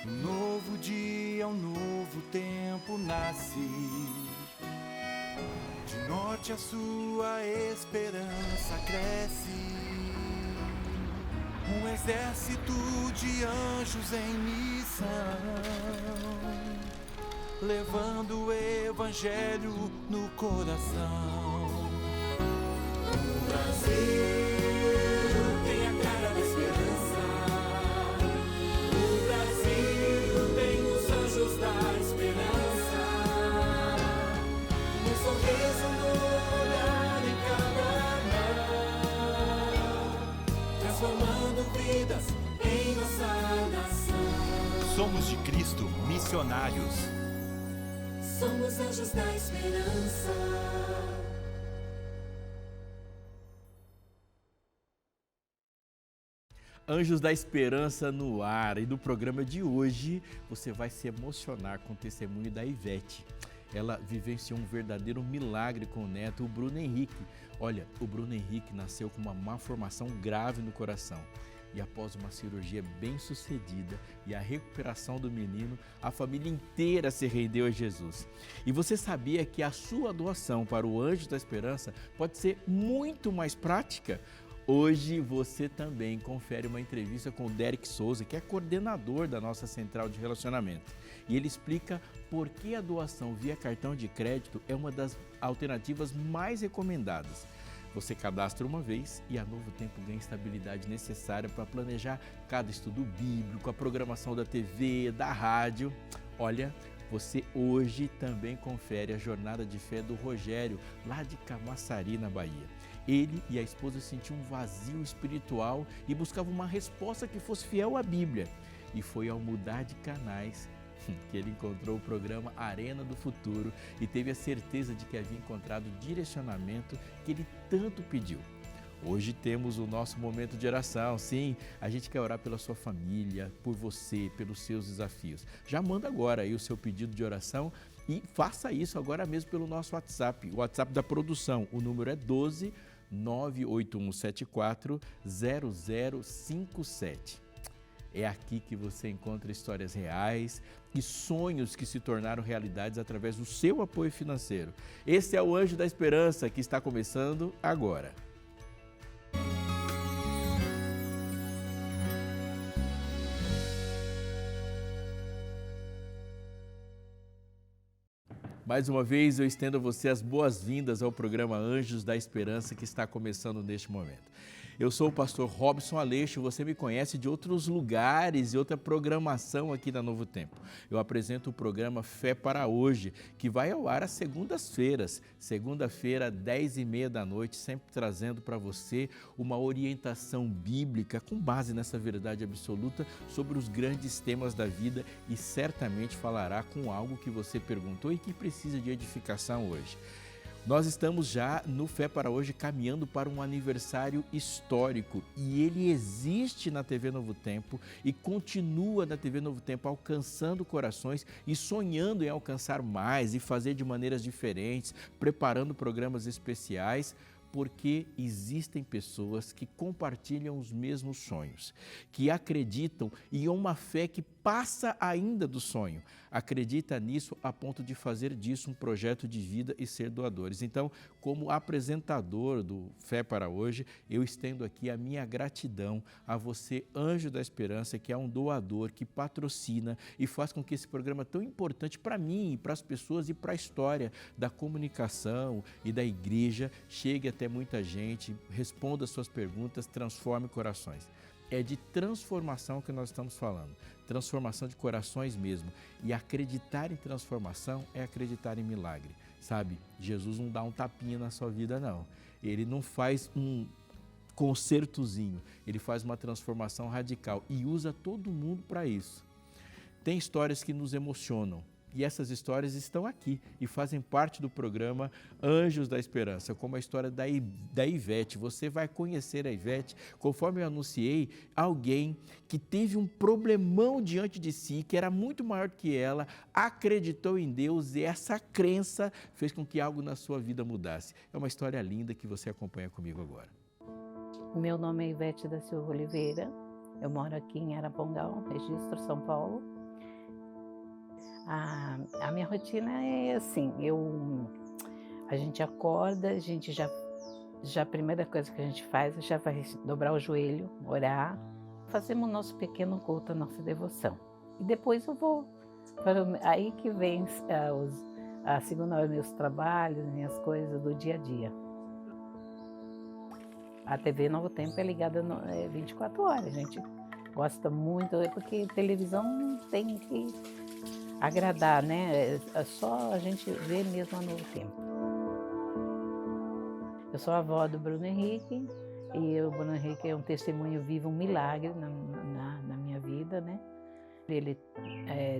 Um novo dia, um novo tempo nasce. De norte a sul a esperança cresce. Um exército de anjos em missão, levando o evangelho no coração. O Brasil tem a cara da esperança. O Brasil tem os anjos da esperança. Um sorriso no olhar em cada mão, transformando vidas em nossa nação. Somos de Cristo, missionários. Somos anjos da esperança. Anjos da Esperança no ar. E no programa de hoje você vai se emocionar com o testemunho da Ivete. Ela vivenciou um verdadeiro milagre com o neto, o Bruno Henrique. Olha, o Bruno Henrique nasceu com uma malformação grave no coração. E após uma cirurgia bem-sucedida e a recuperação do menino, a família inteira se rendeu a Jesus. E você sabia que a sua doação para o Anjo da Esperança pode ser muito mais prática? Hoje você também confere uma entrevista com o Derek Souza, que é coordenador da nossa central de relacionamento. E ele explica por que a doação via cartão de crédito é uma das alternativas mais recomendadas. Você cadastra uma vez e a Novo Tempo ganha estabilidade necessária para planejar cada estudo bíblico, a programação da TV, da rádio. Olha, você hoje também confere a jornada de fé do Rogério, lá de Camaçari, na Bahia. Ele e a esposa sentiam um vazio espiritual e buscavam uma resposta que fosse fiel à Bíblia. E foi ao mudar de canais que ele encontrou o programa Arena do Futuro e teve a certeza de que havia encontrado o direcionamento que ele tanto pediu. Hoje temos o nosso momento de oração. Sim, a gente quer orar pela sua família, por você, pelos seus desafios. Já manda agora aí o seu pedido de oração e faça isso agora mesmo pelo nosso WhatsApp, o WhatsApp da produção. O número é 12 98174 0057. É aqui que você encontra histórias reais e sonhos que se tornaram realidades através do seu apoio financeiro. Esse é o Anjo da Esperança que está começando agora. Mais uma vez eu estendo a você as boas-vindas ao programa Anjos da Esperança que está começando neste momento. Eu sou o pastor Robson Aleixo, você me conhece de outros lugares e outra programação aqui da Novo Tempo. Eu apresento o programa Fé para Hoje, que vai ao ar às segundas-feiras, segunda-feira, 10h30 da noite, sempre trazendo para você uma orientação bíblica com base nessa verdade absoluta sobre os grandes temas da vida e certamente falará com algo que você perguntou e que precisa de edificação hoje. Nós estamos já no Fé para Hoje caminhando para um aniversário histórico e ele existe na TV Novo Tempo e continua na TV Novo Tempo alcançando corações e sonhando em alcançar mais e fazer de maneiras diferentes, preparando programas especiais, porque existem pessoas que compartilham os mesmos sonhos, que acreditam em uma fé que passa ainda do sonho, acredita nisso a ponto de fazer disso um projeto de vida e ser doadores. Então, como apresentador do Fé para Hoje, eu estendo aqui a minha gratidão a você, Anjo da Esperança, que é um doador, que patrocina e faz com que esse programa tão importante para mim, para as pessoas e para a história da comunicação e da igreja chegue até muita gente, responda as suas perguntas, transforme corações. É de transformação que nós estamos falando, transformação de corações mesmo. E acreditar em transformação é acreditar em milagre, sabe? Jesus não dá um tapinha na sua vida, não. Ele não faz um concertozinho, ele faz uma transformação radical e usa todo mundo para isso. Tem histórias que nos emocionam. E essas histórias estão aqui e fazem parte do programa Anjos da Esperança, como a história da Ivete. Você vai conhecer a Ivete, conforme eu anunciei, alguém que teve um problemão diante de si, que era muito maior do que ela, acreditou em Deus e essa crença fez com que algo na sua vida mudasse. É uma história linda que você acompanha comigo agora. Meu nome é Ivete da Silva Oliveira, eu moro aqui em Arapongal, Registro, São Paulo. A minha rotina é assim, a gente acorda, a gente já a primeira coisa que a gente faz, já vai dobrar o joelho, orar, fazemos o nosso pequeno culto, a nossa devoção. E depois eu vou, aí que vem a segunda hora, meus trabalhos, minhas coisas do dia a dia. A TV Novo Tempo é ligada 24 horas, a gente gosta muito, porque televisão tem que agradar, né? É só a gente ver mesmo a Novo Tempo. Eu sou a avó do Bruno Henrique, e o Bruno Henrique é um testemunho vivo, um milagre na minha vida, né? Ele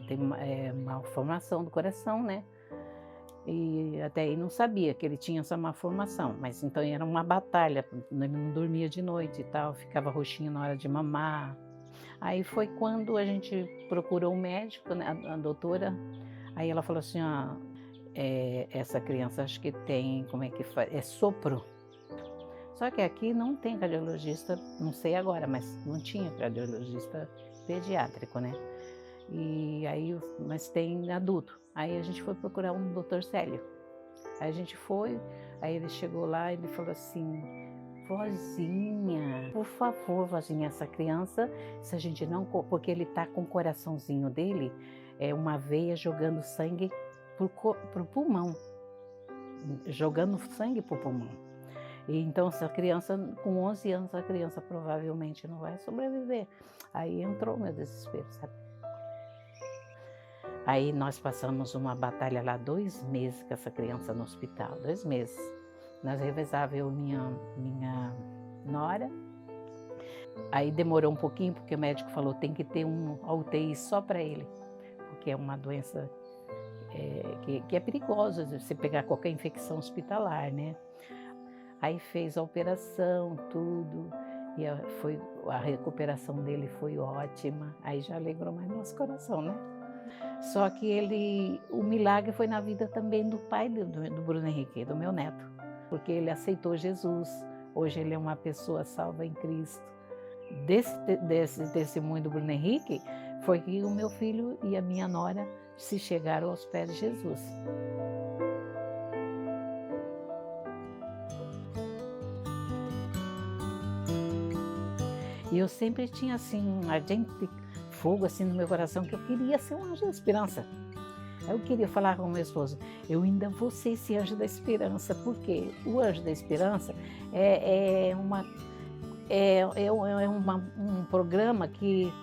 tem uma malformação do coração, né? E até aí não sabia que ele tinha essa malformação, mas então era uma batalha, ele não dormia de noite e tal, ficava roxinho na hora de mamar. Aí foi quando a gente procurou um médico, né, a doutora, aí ela falou assim, ó, essa criança acho que tem, como é que faz? É sopro. Só que aqui não tem cardiologista, não sei agora, mas não tinha cardiologista pediátrico, né? E aí, mas tem adulto. Aí a gente foi procurar um doutor Célio. Aí a gente foi, aí ele chegou lá e ele falou assim, vozinha, por favor, vozinha, essa criança, se a gente não, porque ele tá com o coraçãozinho dele, uma veia jogando sangue pro pulmão, jogando sangue pro pulmão. E então, essa criança, com 11 anos, a criança provavelmente não vai sobreviver. Aí entrou o meu desespero, sabe? Aí nós passamos uma batalha lá 2 meses com essa criança no hospital, 2 meses. Nós revezava eu minha nora. Aí demorou um pouquinho, porque o médico falou tem que ter um UTI só para ele, porque é uma doença que é perigosa, você pegar qualquer infecção hospitalar, né? Aí fez a operação, tudo, e a recuperação dele foi ótima, aí já alegrou mais nosso coração, né? Só que o milagre foi na vida também do pai do Bruno Henrique, do meu neto, porque ele aceitou Jesus, hoje ele é uma pessoa salva em Cristo. Desse testemunho do Bruno Henrique, foi que o meu filho e a minha nora se chegaram aos pés de Jesus. E eu sempre tinha assim um ardente fogo assim no meu coração que eu queria ser um anjo da esperança. Eu queria falar com o meu esposo, eu ainda vou ser esse anjo da esperança, porque o anjo da esperança um programa que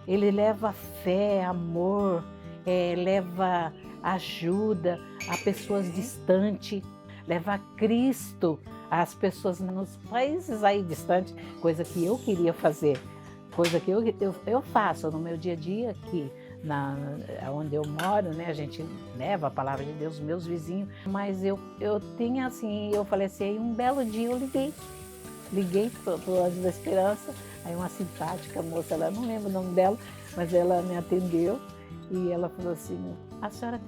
ele leva fé, amor, leva ajuda a pessoas distantes, leva Cristo às pessoas nos países aí distantes, coisa que eu queria fazer, coisa que eu faço no meu dia a dia aqui, onde eu moro, né? A gente leva a palavra de Deus aos meus vizinhos, mas eu tinha assim, eu falei assim, aí um belo dia eu liguei para o Anjo da Esperança, aí uma simpática moça, ela não lembro o nome dela, mas ela me atendeu e ela falou assim, a senhora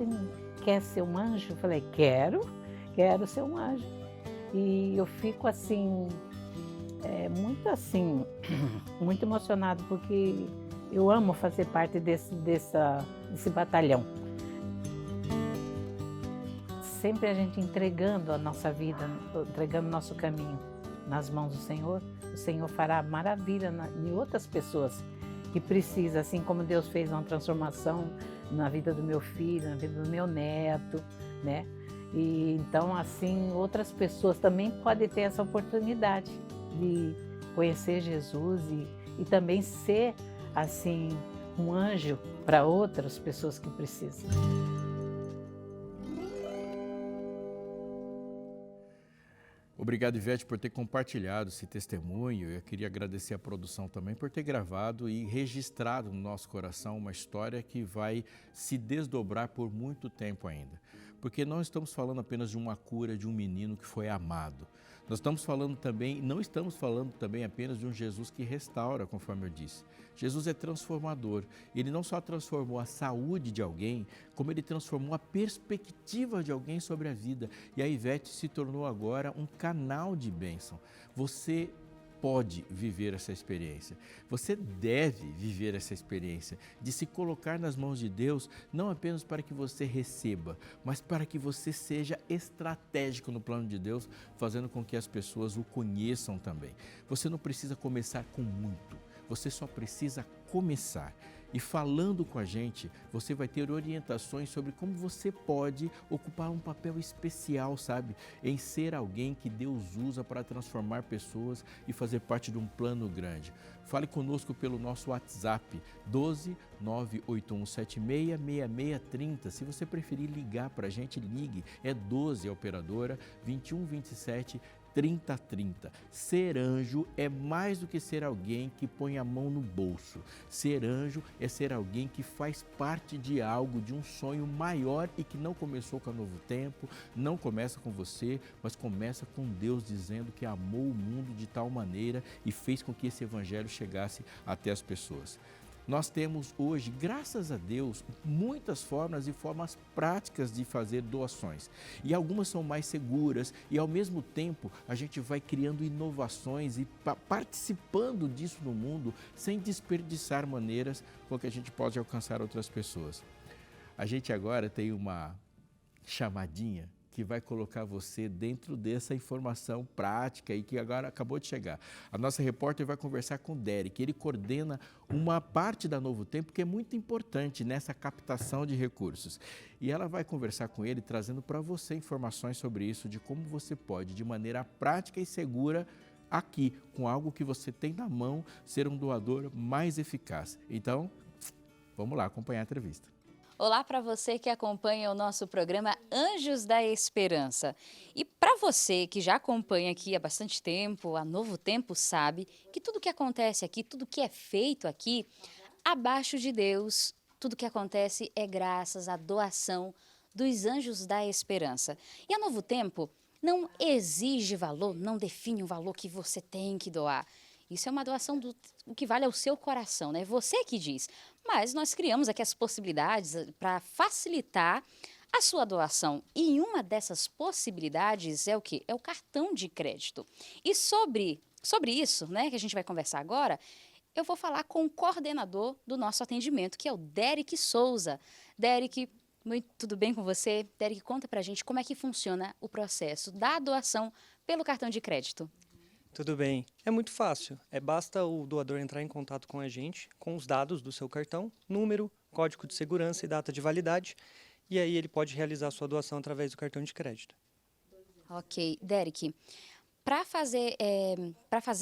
quer ser um anjo? Eu falei, quero ser um anjo. E eu fico assim, muito emocionado, porque eu amo fazer parte desse batalhão. Sempre a gente entregando a nossa vida, entregando o nosso caminho nas mãos do Senhor, o Senhor fará maravilha em outras pessoas que precisam, assim como Deus fez uma transformação na vida do meu filho, na vida do meu neto, né? E então, assim, outras pessoas também podem ter essa oportunidade de conhecer Jesus e também ser, assim, um anjo para outras pessoas que precisam. Obrigado, Ivete, por ter compartilhado esse testemunho. Eu queria agradecer a produção também por ter gravado e registrado no nosso coração uma história que vai se desdobrar por muito tempo ainda. Porque não estamos falando apenas de uma cura de um menino que foi amado. Não estamos falando também apenas de um Jesus que restaura, conforme eu disse. Jesus é transformador. Ele não só transformou a saúde de alguém, como ele transformou a perspectiva de alguém sobre a vida. E a Ivete se tornou agora um canal de bênção. Você pode viver essa experiência. Você deve viver essa experiência de se colocar nas mãos de Deus, não apenas para que você receba, mas para que você seja estratégico no plano de Deus, fazendo com que as pessoas o conheçam também. Você não precisa começar com muito, você só precisa começar. E falando com a gente, você vai ter orientações sobre como você pode ocupar um papel especial, sabe? Em ser alguém que Deus usa para transformar pessoas e fazer parte de um plano grande. Fale conosco pelo nosso WhatsApp, 12 98176 6630. Se você preferir ligar para a gente, ligue. É 12 a operadora, 2127 3030. Ser anjo é mais do que ser alguém que põe a mão no bolso. Ser anjo é ser alguém que faz parte de algo, de um sonho maior e que não começou com a Novo Tempo, não começa com você, mas começa com Deus dizendo que amou o mundo de tal maneira e fez com que esse evangelho chegasse até as pessoas. Nós temos hoje, graças a Deus, muitas formas e formas práticas de fazer doações. E algumas são mais seguras e, ao mesmo tempo, a gente vai criando inovações e participando disso no mundo sem desperdiçar maneiras com que a gente pode alcançar outras pessoas. A gente agora tem uma chamadinha que vai colocar você dentro dessa informação prática e que agora acabou de chegar. A nossa repórter vai conversar com o Derek, ele coordena uma parte da Novo Tempo que é muito importante nessa captação de recursos. E ela vai conversar com ele, trazendo para você informações sobre isso, de como você pode, de maneira prática e segura, aqui, com algo que você tem na mão, ser um doador mais eficaz. Então, vamos lá acompanhar a entrevista. Olá para você que acompanha o nosso programa Anjos da Esperança. E para você que já acompanha aqui há bastante tempo, a Novo Tempo sabe que tudo que acontece aqui, tudo que é feito aqui, abaixo de Deus, tudo que acontece é graças à doação dos Anjos da Esperança. E a Novo Tempo não exige valor, não define um valor que você tem que doar. Isso é uma doação do que vale ao seu coração, né? Você que diz. Mas nós criamos aqui as possibilidades para facilitar a sua doação. E uma dessas possibilidades é o quê? É o cartão de crédito. E sobre isso, né, que a gente vai conversar agora, eu vou falar com o coordenador do nosso atendimento, que é o Derek Souza. Derek, tudo bem com você? Derek, conta pra gente como é que funciona o processo da doação pelo cartão de crédito. Tudo bem. É muito fácil. Basta o doador entrar em contato com a gente, com os dados do seu cartão, número, código de segurança e data de validade, e aí ele pode realizar a sua doação através do cartão de crédito. Ok. Derek, para fazer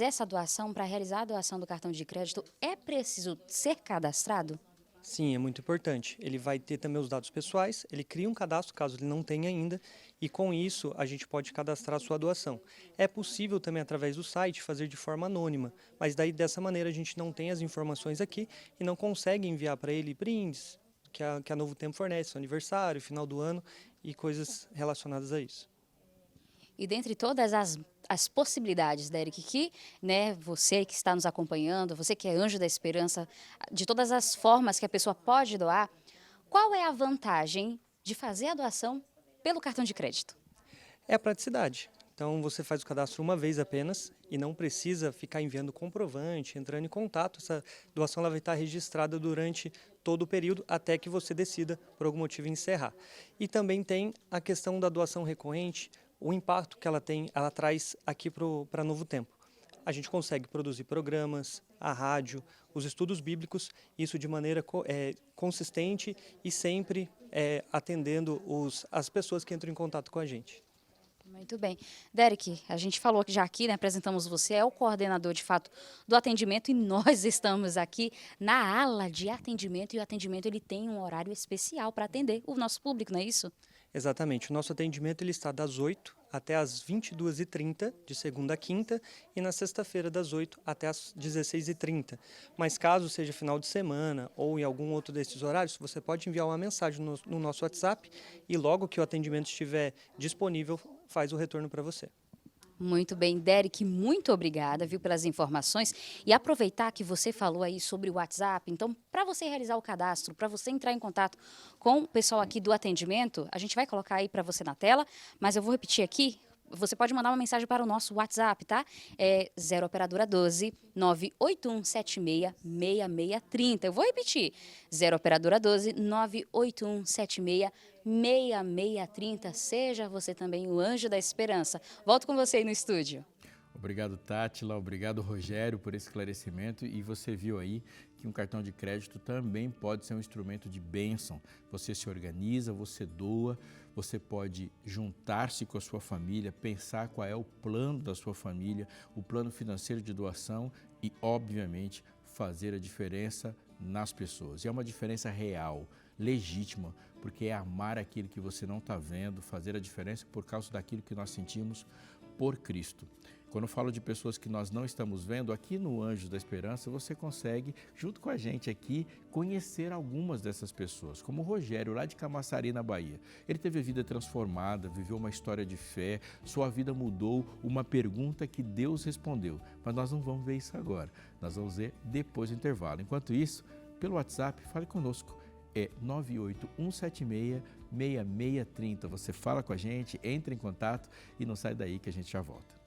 essa doação, para realizar a doação do cartão de crédito, é preciso ser cadastrado? Sim, é muito importante. Ele vai ter também os dados pessoais, ele cria um cadastro, caso ele não tenha ainda, e com isso a gente pode cadastrar a sua doação. É possível também, através do site, fazer de forma anônima, mas daí dessa maneira a gente não tem as informações aqui e não consegue enviar para ele brindes que a Novo Tempo fornece, aniversário, final do ano e coisas relacionadas a isso. E dentre todas as possibilidades, Derek, que, né, você que está nos acompanhando, você que é Anjo da Esperança, de todas as formas que a pessoa pode doar, qual é a vantagem de fazer a doação pelo cartão de crédito? É a praticidade. Então você faz o cadastro uma vez apenas e não precisa ficar enviando comprovante, entrando em contato. Essa doação ela vai estar registrada durante todo o período até que você decida, por algum motivo, encerrar. E também tem a questão da doação recorrente, o impacto que ela traz aqui para Novo Tempo. A gente consegue produzir programas, a rádio, os estudos bíblicos, isso de maneira consistente e sempre atendendo as pessoas que entram em contato com a gente. Muito bem. Derek, a gente falou já aqui, né, apresentamos você, é o coordenador de fato do atendimento e nós estamos aqui na ala de atendimento e o atendimento ele tem um horário especial para atender o nosso público, não é isso? Exatamente. O nosso atendimento ele está das 8 até as 22h30, de segunda a quinta, e na sexta-feira das 8 até as 16h30. Mas caso seja final de semana ou em algum outro desses horários, você pode enviar uma mensagem no nosso WhatsApp e logo que o atendimento estiver disponível, faz o retorno para você. Muito bem, Derek, muito obrigada, viu, pelas informações. E aproveitar que você falou aí sobre o WhatsApp, então, para você realizar o cadastro, para você entrar em contato com o pessoal aqui do atendimento, a gente vai colocar aí para você na tela, mas eu vou repetir aqui, você pode mandar uma mensagem para o nosso WhatsApp, tá? É 0 operadora 12 98176 6630. Eu vou repetir. 0 operadora 12 98176 6630. Seja você também o anjo da esperança. Volto com você aí no estúdio. Obrigado, Tátila. Obrigado, Rogério, por esse esclarecimento. E você viu aí que um cartão de crédito também pode ser um instrumento de bênção. Você se organiza, você doa, você pode juntar-se com a sua família, pensar qual é o plano da sua família, o plano financeiro de doação e, obviamente, fazer a diferença nas pessoas. E é uma diferença real, legítima, porque é amar aquilo que você não está vendo, fazer a diferença por causa daquilo que nós sentimos por Cristo. Quando eu falo de pessoas que nós não estamos vendo, aqui no Anjos da Esperança, você consegue, junto com a gente aqui, conhecer algumas dessas pessoas, como o Rogério, lá de Camaçari, na Bahia. Ele teve a vida transformada, viveu uma história de fé, sua vida mudou, uma pergunta que Deus respondeu. Mas nós não vamos ver isso agora, nós vamos ver depois do intervalo. Enquanto isso, pelo WhatsApp, fale conosco. É 981766630. Você fala com a gente, entra em contato e não sai daí que a gente já volta.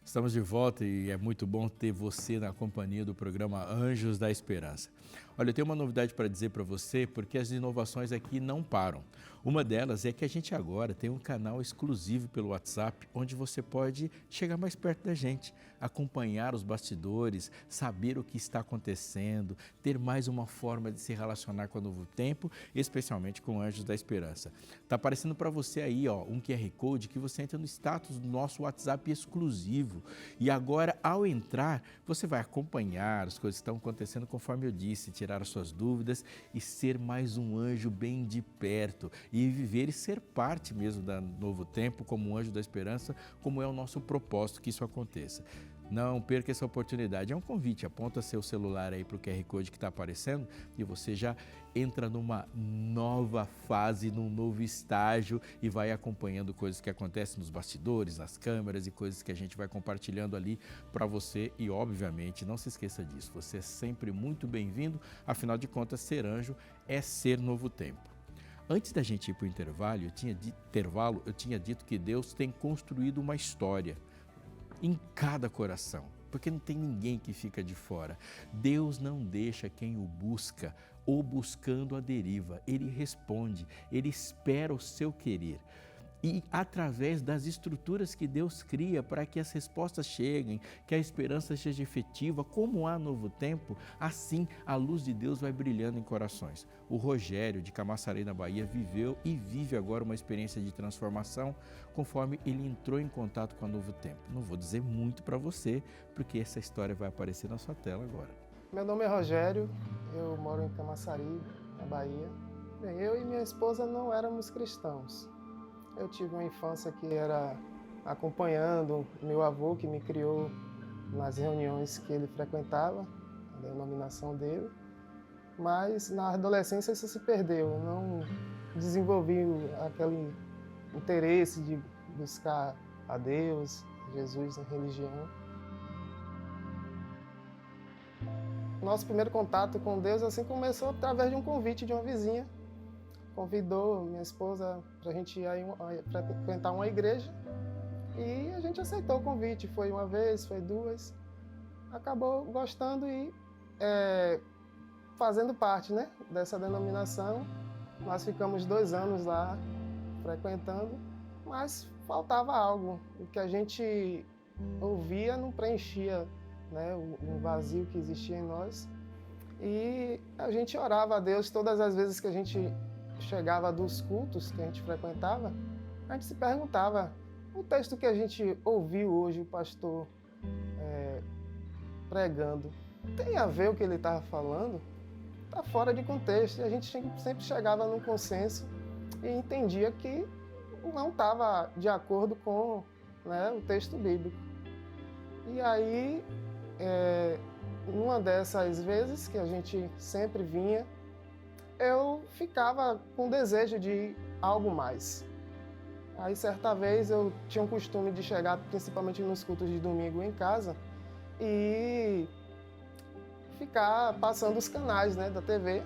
Estamos de volta e é muito bom ter você na companhia do programa Anjos da Esperança. Olha, eu tenho uma novidade para dizer para você, porque as inovações aqui não param. Uma delas é que a gente agora tem um canal exclusivo pelo WhatsApp, onde você pode chegar mais perto da gente, acompanhar os bastidores, saber o que está acontecendo, ter mais uma forma de se relacionar com o Novo Tempo, especialmente com Anjos da Esperança. Está aparecendo para você aí, ó, um QR Code que você entra no status do nosso WhatsApp exclusivo. E agora, ao entrar, você vai acompanhar as coisas que estão acontecendo conforme eu disse, tirar as suas dúvidas e ser mais um anjo bem de perto e viver e ser parte mesmo do Novo Tempo como um anjo da esperança, como é o nosso propósito que isso aconteça. Não perca essa oportunidade, é um convite, aponta seu celular aí para o QR Code que está aparecendo e você já entra numa nova fase, num novo estágio e vai acompanhando coisas que acontecem nos bastidores, nas câmeras e coisas que a gente vai compartilhando ali para você e, obviamente, não se esqueça disso, você é sempre muito bem-vindo, afinal de contas, ser anjo é ser Novo Tempo. Antes da gente ir para o intervalo, eu tinha dito que Deus tem construído uma história em cada coração, porque não tem ninguém que fica de fora. Deus não deixa quem o busca ou buscando a deriva. Ele responde, ele espera o seu querer. E através das estruturas que Deus cria para que as respostas cheguem, que a esperança seja efetiva, como há Novo Tempo, assim a luz de Deus vai brilhando em corações. O Rogério, de Camaçari, na Bahia, viveu e vive agora uma experiência de transformação conforme ele entrou em contato com a Novo Tempo. Não vou dizer muito para você, porque essa história vai aparecer na sua tela agora. Meu nome é Rogério, eu moro em Camaçari, na Bahia. Bem, eu e minha esposa não éramos cristãos. Eu tive uma infância que era acompanhando meu avô, que me criou nas reuniões que ele frequentava, a denominação dele. Mas na adolescência isso se perdeu, eu não desenvolvi aquele interesse de buscar a Deus, Jesus, a religião. Nosso primeiro contato com Deus assim começou através de um convite de uma vizinha. Convidou minha esposa para a gente ir para frequentar uma igreja e a gente aceitou o convite. Foi uma vez, foi duas. Acabou gostando e fazendo parte, né, dessa denominação. Nós ficamos 2 anos lá frequentando, mas faltava algo. O que a gente ouvia não preenchia, né, um vazio que existia em nós. E a gente orava a Deus todas as vezes que a gente chegava dos cultos que a gente frequentava, a gente se perguntava, o texto que a gente ouviu hoje, o pastor pregando, tem a ver o que ele estava falando? Está fora de contexto. E a gente sempre chegava num consenso e entendia que não estava de acordo com, né, o texto bíblico. E aí, numa dessas vezes que a gente sempre vinha, eu ficava com desejo de algo mais. Aí certa vez eu tinha um costume de chegar, principalmente nos cultos de domingo em casa, e ficar passando os canais, né, da TV,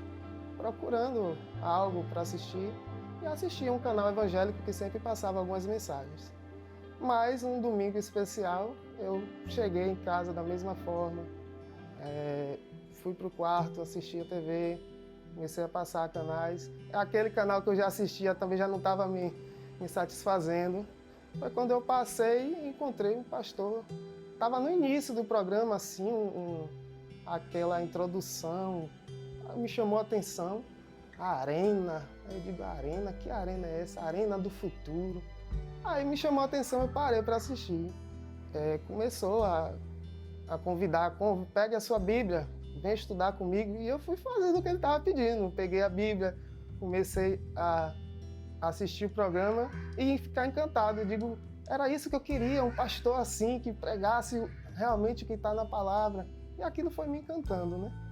procurando algo para assistir, e assistia um canal evangélico que sempre passava algumas mensagens. Mas um domingo especial, eu cheguei em casa da mesma forma, fui para o quarto, assisti a TV, comecei a passar canais. Aquele canal que eu já assistia também já não estava me satisfazendo. Foi quando eu passei e encontrei um pastor. Estava no início do programa, assim, aquela introdução, me chamou a atenção. A arena, eu digo, arena? Que arena é essa? Arena do futuro. Aí me chamou a atenção e parei para assistir. Começou a convidar, pegue a sua Bíblia, vem estudar comigo. E eu fui fazendo o que ele estava pedindo. Peguei a Bíblia, comecei a assistir o programa e ficar encantado. Eu digo, era isso que eu queria, um pastor assim, que pregasse realmente o que está na palavra. E aquilo foi me encantando, né?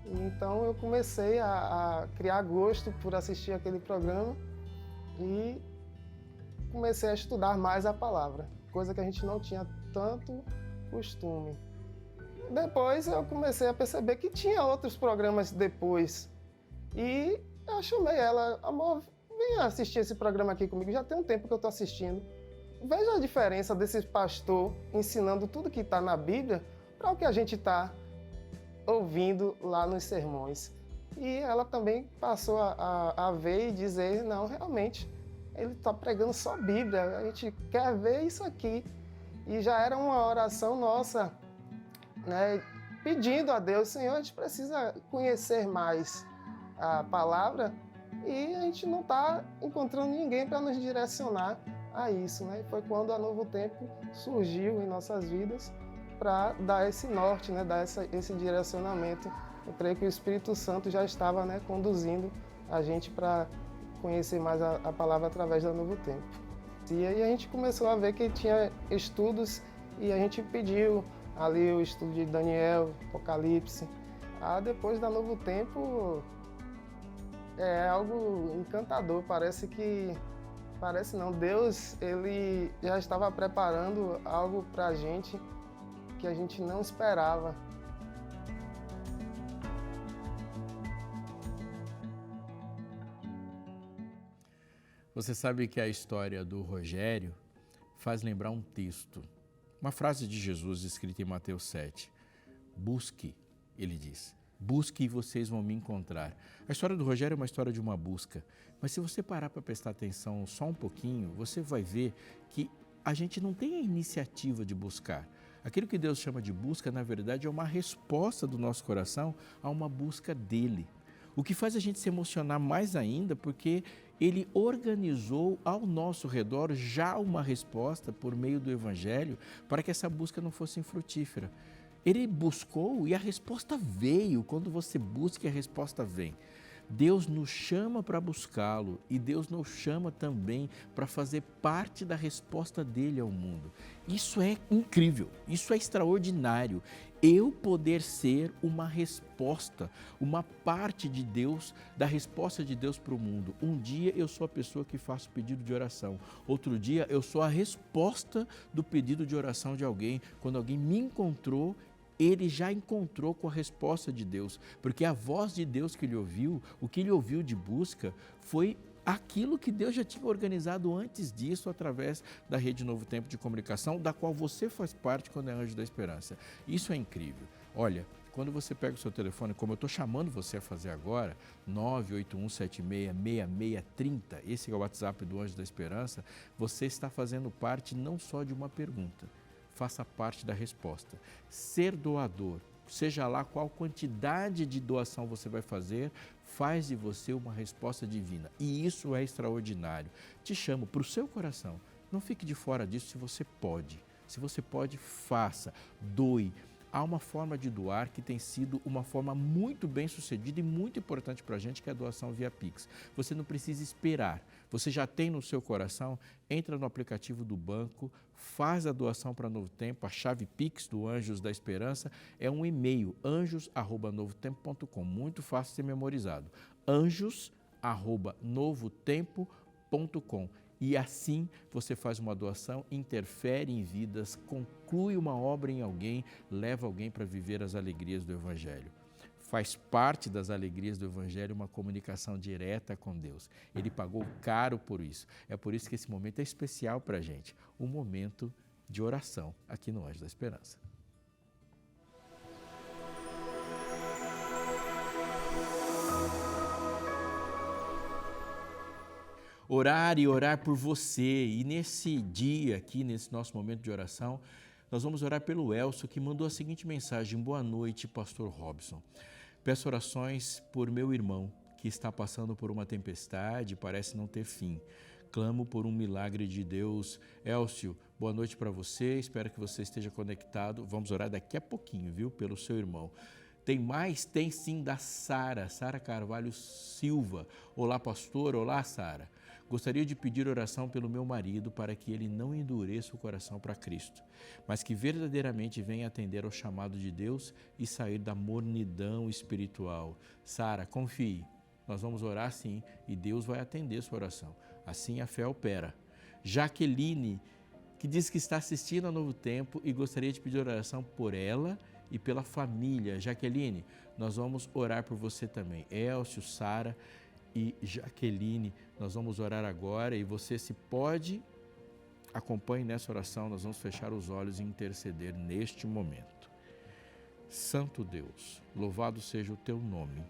Então eu comecei a criar gosto por assistir aquele programa e comecei a estudar mais a palavra, coisa que a gente não tinha tanto costume. Depois eu comecei a perceber que tinha outros programas depois e eu chamei ela, amor, vem assistir esse programa aqui comigo, já tem um tempo que eu estou assistindo. Veja a diferença desse pastor ensinando tudo que está na Bíblia para o que a gente está ouvindo lá nos sermões. E ela também passou a ver e dizer, não, realmente, ele está pregando só Bíblia, a gente quer ver isso aqui. E já era uma oração nossa, né, pedindo a Deus, Senhor, a gente precisa conhecer mais a palavra e a gente não está encontrando ninguém para nos direcionar a isso, né? E foi quando a Novo Tempo surgiu em nossas vidas para dar esse norte, né, dar esse direcionamento. Eu creio que o Espírito Santo já estava, né, conduzindo a gente para conhecer mais a palavra através da Novo Tempo. E aí a gente começou a ver que tinha estudos e a gente pediu ali o estudo de Daniel, Apocalipse. Depois da Novo Tempo é algo encantador, parece não, Deus ele já estava preparando algo para a gente que a gente não esperava. Você sabe que a história do Rogério faz lembrar um texto, uma frase de Jesus escrita em Mateus 7. Busque, ele diz, busque e vocês vão me encontrar. A história do Rogério é uma história de uma busca, mas se você parar para prestar atenção só um pouquinho, você vai ver que a gente não tem a iniciativa de buscar. Aquilo que Deus chama de busca, na verdade, é uma resposta do nosso coração a uma busca dele. O que faz a gente se emocionar mais ainda, porque ele organizou ao nosso redor já uma resposta por meio do Evangelho para que essa busca não fosse infrutífera. Ele buscou e a resposta veio. Quando você busca, a resposta vem. Deus nos chama para buscá-lo e Deus nos chama também para fazer parte da resposta dele ao mundo. Isso é incrível, isso é extraordinário. Eu poder ser uma resposta, uma parte de Deus, da resposta de Deus para o mundo. Um dia eu sou a pessoa que faço pedido de oração, outro dia eu sou a resposta do pedido de oração de alguém. Quando alguém me encontrou, ele já encontrou com a resposta de Deus, porque a voz de Deus que ele ouviu, o que ele ouviu de busca, foi aquilo que Deus já tinha organizado antes disso, através da Rede Novo Tempo de Comunicação, da qual você faz parte quando é Anjo da Esperança. Isso é incrível. Olha, quando você pega o seu telefone, como eu estou chamando você a fazer agora, 981766630, esse é o WhatsApp do Anjo da Esperança, você está fazendo parte não só de uma pergunta, faça parte da resposta. Ser doador, seja lá qual quantidade de doação você vai fazer, faz de você uma resposta divina. E isso é extraordinário. Te chamo para o seu coração. Não fique de fora disso se você pode. Se você pode, faça, doe. Há uma forma de doar que tem sido uma forma muito bem sucedida e muito importante para a gente, que é a doação via Pix. Você não precisa esperar. Você já tem no seu coração, entra no aplicativo do banco, faz a doação para Novo Tempo, a chave Pix do Anjos da Esperança é um e-mail, anjos@novotempo.com, muito fácil de ser memorizado, anjos@novotempo.com. esperança.com. E assim você faz uma doação, interfere em vidas, conclui uma obra em alguém, leva alguém para viver as alegrias do Evangelho. Faz parte das alegrias do Evangelho uma comunicação direta com Deus. Ele pagou caro por isso. É por isso que esse momento é especial para a gente, um momento de oração aqui no Anjos da Esperança. Orar e orar por você. E nesse dia aqui, nesse nosso momento de oração, nós vamos orar pelo Elcio, que mandou a seguinte mensagem: boa noite, pastor Robson. Peço orações por meu irmão, que está passando por uma tempestade e parece não ter fim. Clamo por um milagre de Deus. Elcio, boa noite para você, espero que você esteja conectado. Vamos orar daqui a pouquinho, viu, pelo seu irmão. Tem mais? Tem sim, da Sara Carvalho Silva. Olá, pastor. Olá, Sara. Gostaria de pedir oração pelo meu marido para que ele não endureça o coração para Cristo, mas que verdadeiramente venha atender ao chamado de Deus e sair da mornidão espiritual. Sara, confie. Nós vamos orar sim e Deus vai atender sua oração. Assim a fé opera. Jaqueline, que diz que está assistindo a Novo Tempo e gostaria de pedir oração por ela e pela família. Jaqueline, nós vamos orar por você também. Elcio, Sara e Jaqueline, nós vamos orar agora e você, se pode, acompanhe nessa oração. Nós vamos fechar os olhos e interceder neste momento. Santo Deus, louvado seja o teu nome,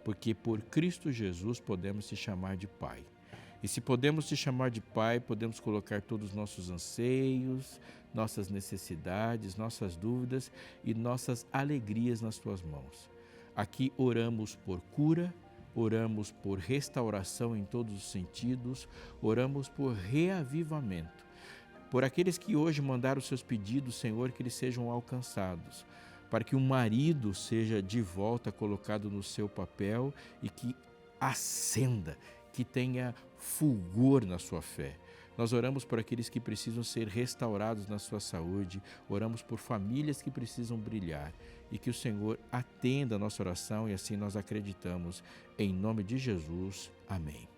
porque por Cristo Jesus podemos te chamar de Pai. E se podemos te chamar de Pai, podemos colocar todos os nossos anseios, nossas necessidades, nossas dúvidas e nossas alegrias nas tuas mãos. Aqui oramos por cura, oramos por restauração em todos os sentidos, oramos por reavivamento. Por aqueles que hoje mandaram os seus pedidos, Senhor, que eles sejam alcançados, para que o marido seja de volta colocado no seu papel e que ascenda, que tenha fulgor na sua fé. Nós oramos por aqueles que precisam ser restaurados na sua saúde, oramos por famílias que precisam brilhar e que o Senhor atenda a nossa oração e assim nós acreditamos. Em nome de Jesus, amém.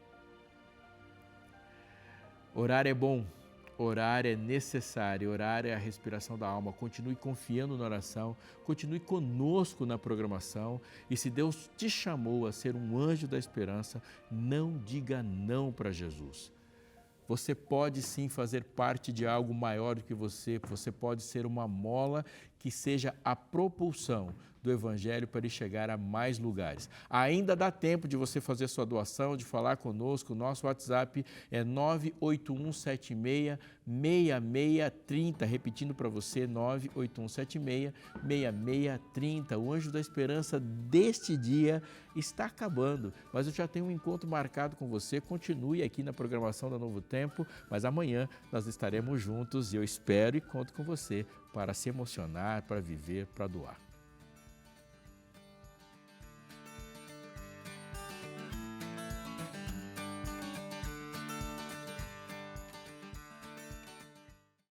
Orar é bom, orar é necessário, orar é a respiração da alma. Continue confiando na oração, continue conosco na programação e se Deus te chamou a ser um anjo da esperança, não diga não para Jesus. Você pode sim fazer parte de algo maior do que você pode ser uma mola que seja a propulsão do Evangelho para ele chegar a mais lugares. Ainda dá tempo de você fazer sua doação, de falar conosco. O nosso WhatsApp é 981766630, repetindo para você, 981766630. O Anjo da Esperança deste dia está acabando, mas eu já tenho um encontro marcado com você. Continue aqui na programação da Novo Tempo, mas amanhã nós estaremos juntos e eu espero e conto com você para se emocionar, para viver, para doar.